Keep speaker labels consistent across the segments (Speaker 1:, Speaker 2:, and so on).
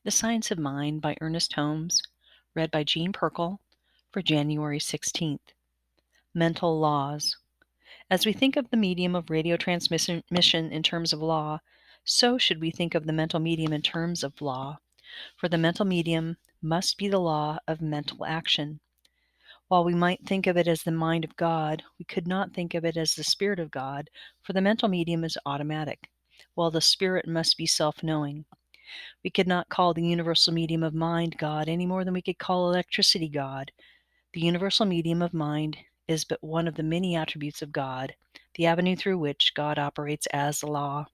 Speaker 1: The Science of Mind by Ernest Holmes, read by Jean Perkle for January 16th. Mental Laws. As we think of the medium of radio transmission in terms of law, so should we think of the mental medium in terms of law, for the mental medium must be the law of mental action. While we might think of it as the mind of God, we could not think of it as the Spirit of God, for the mental medium is automatic, while the Spirit must be self-knowing. We could not call the universal medium of mind God any more than we could call electricity God. The universal medium of mind is but one of the many attributes of God, the avenue through which God operates as the law.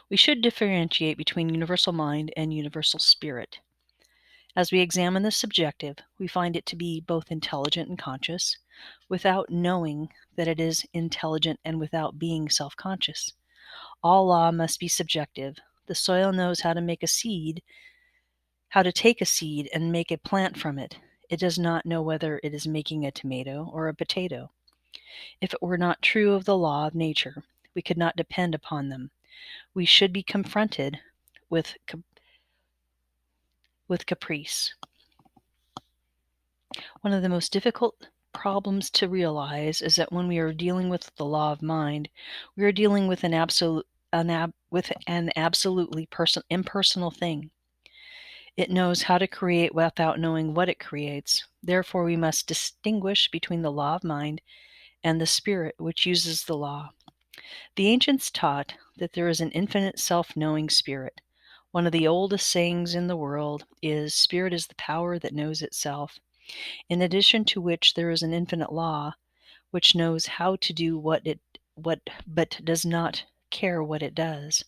Speaker 1: We should differentiate between universal mind and universal spirit. As we examine the subjective, we find it to be both intelligent and conscious, without knowing that it is intelligent and without being self-conscious. All law must be subjective. The soil knows how to take a seed and make a plant from it. It does not know whether it is making a tomato or a potato. If it were not true of the law of nature, we could not depend upon them. We should be confronted with caprice. One of the most difficult problems to realize is that when we are dealing with the law of mind, we are dealing with an absolutely impersonal thing. It knows how to create without knowing what it creates. Therefore, we must distinguish between the law of mind and the spirit which uses the law. The ancients taught that there is an infinite self-knowing spirit. One of the oldest sayings in the world is, "Spirit is the power that knows itself," in addition to which there is an infinite law which knows how to do what but does not care what it does.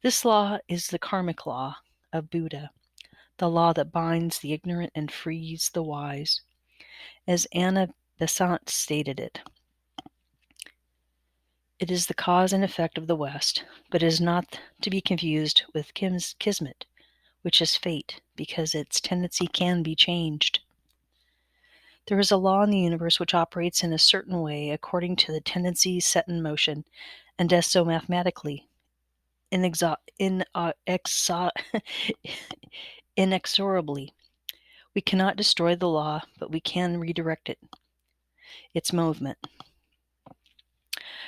Speaker 1: This law is the karmic law of Buddha, the law that binds the ignorant and frees the wise. As Anna Besant stated it, it is the cause and effect of the West, but is not to be confused with kismet, which is fate, because its tendency can be changed. There is a law in the universe which operates in a certain way according to the tendencies set in motion, and does so mathematically, inexorably. We cannot destroy the law, but we can redirect its movement.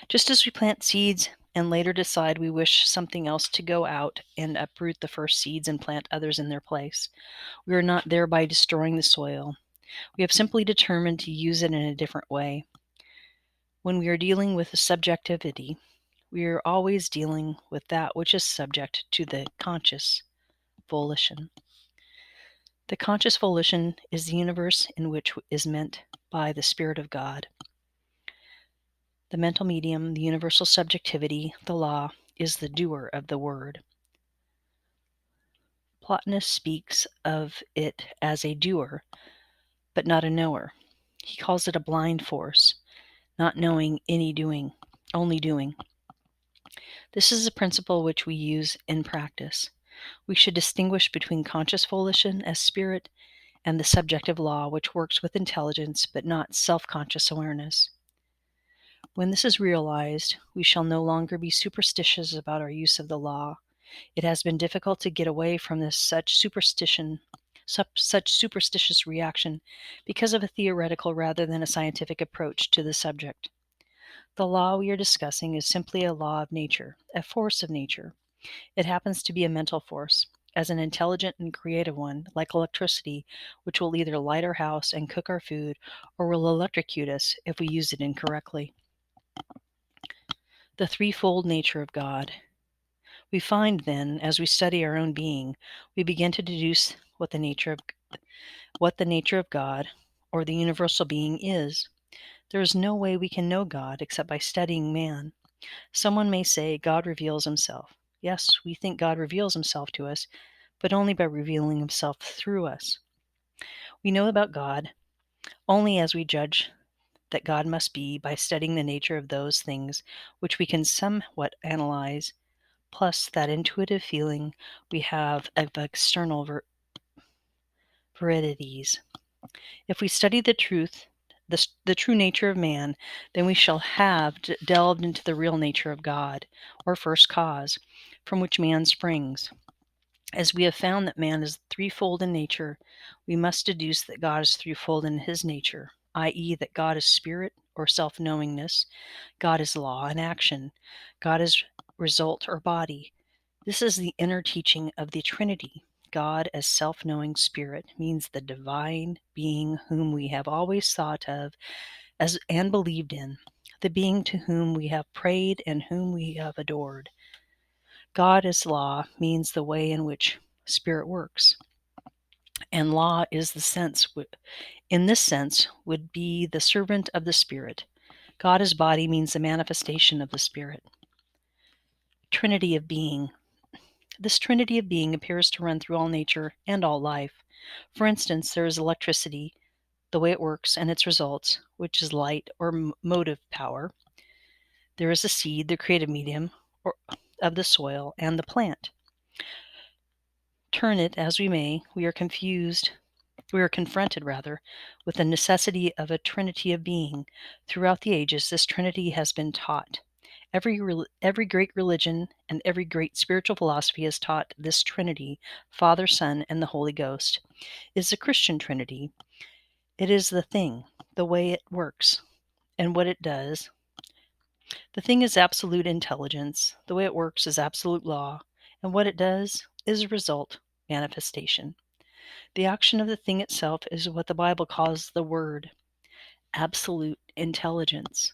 Speaker 1: Just as we plant seeds and later decide we wish something else to go out and uproot the first seeds and plant others in their place, we are not thereby destroying the soil. We have simply determined to use it in a different way. When we are dealing with subjectivity, we are always dealing with that which is subject to the conscious volition. The conscious volition is the universe in which is meant by the Spirit of God. The mental medium, the universal subjectivity, the law, is the doer of the word. Plotinus speaks of it as a doer, but not a knower. He calls it a blind force, not knowing any doing, only doing. This is a principle which we use in practice. We should distinguish between conscious volition as spirit and the subjective law which works with intelligence but not self-conscious awareness. When this is realized, we shall no longer be superstitious about our use of the law. It has been difficult to get away from such superstitious reaction because of a theoretical rather than a scientific approach to the subject. The law we are discussing is simply a law of nature, a force of nature. It happens to be a mental force, as an intelligent and creative one, like electricity, which will either light our house and cook our food, or will electrocute us if we use it incorrectly. The threefold nature of God. We find then, as we study our own being, we begin to deduce what the nature of God, or the universal being, is. There is no way we can know God except by studying man. Someone may say God reveals himself. Yes, we think God reveals himself to us, but only by revealing himself through us. We know about God only as we judge that God must be by studying the nature of those things which we can somewhat analyze, plus that intuitive feeling we have of external verities. If we study the true nature of man, then we shall have delved into the real nature of God, or first cause, from which man springs. As we have found that man is threefold in nature, we must deduce that God is threefold in his nature, i.e., that God is spirit or self knowingness, God is law and action, God is result or body. This is the inner teaching of the Trinity. God as self knowing spirit means the divine being whom we have always thought of as and believed in, the being to whom we have prayed and whom we have adored. God as law means the way in which spirit works, and law is the sense in this sense would be the servant of the spirit. God as body means the manifestation of the spirit. Trinity of being. This trinity of being appears to run through all nature and all life. For instance, there is electricity, the way it works and its results, which is light or motive power. There is a seed, the creative medium of the soil, and the plant. Turn it as we may, we are confronted with the necessity of a trinity of being. Throughout the ages, this trinity has been taught. Every great religion and every great spiritual philosophy has taught this trinity, Father, Son, and the Holy Ghost. It is the Christian trinity. It is the thing, the way it works, and what it does. The thing is absolute intelligence. The way it works is absolute law, and what it does is a result, manifestation. The action of the thing itself is what the Bible calls the Word, absolute intelligence.